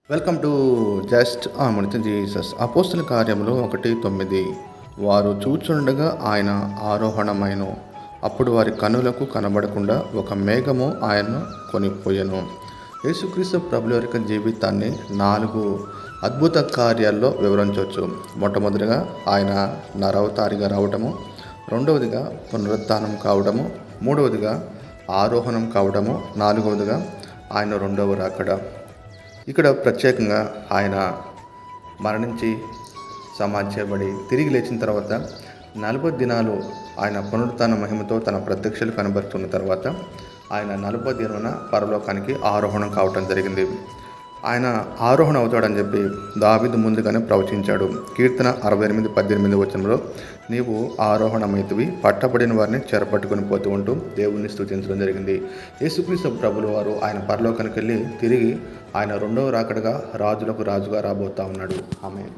Welcome to just మనిషి Jesus. అపోస్తుల కార్యములు 1:9. వారు చూచుండగా ఆయన ఆరోహణమైన, అప్పుడు వారి కనులకు కనబడకుండా ఒక మేఘము ఆయన్ను కొనిపోయెను. యేసుక్రీస్తు ప్రభుల యొక్క జీవితాన్ని 4 అద్భుత కార్యాల్లో వివరించవచ్చు. మొట్టమొదటిగా ఆయన నరవతారిగా రావటము, రెండవదిగా పునరుత్థానం కావడము, మూడవదిగా ఆరోహణం కావడము, నాలుగవదిగా ఆయన రెండవ రాకడ. ఇక్కడ ప్రత్యేకంగా ఆయన మరణించి సమాధి చేయబడి తిరిగి లేచిన తర్వాత 40 దినాలు ఆయన పునరుత్థాన మహిమతో తన ప్రత్యక్షలు కనబరుతున్న తర్వాత ఆయన 40 దినాన పరలోకానికి ఆరోహణం కావటం జరిగింది. ఆయన ఆరోహణ అవుతాడని చెప్పి దావీదు ముందుగానే ప్రవచించాడు. కీర్తన 68:18 వచనంలో, నీవు ఆరోహణమైతివి, పట్టబడిన వారిని చెరపట్టుకుని పోతూ ఉంటూ దేవుణ్ణి స్తుతించడం జరిగింది. యేసుక్రీస్తు ప్రభుల వారు ఆయన పరలోకానికి వెళ్ళి తిరిగి ఆయన రెండవ రాకడగా రాజులకు రాజుగా రాబోతా ఉన్నాడు. ఆమేన్.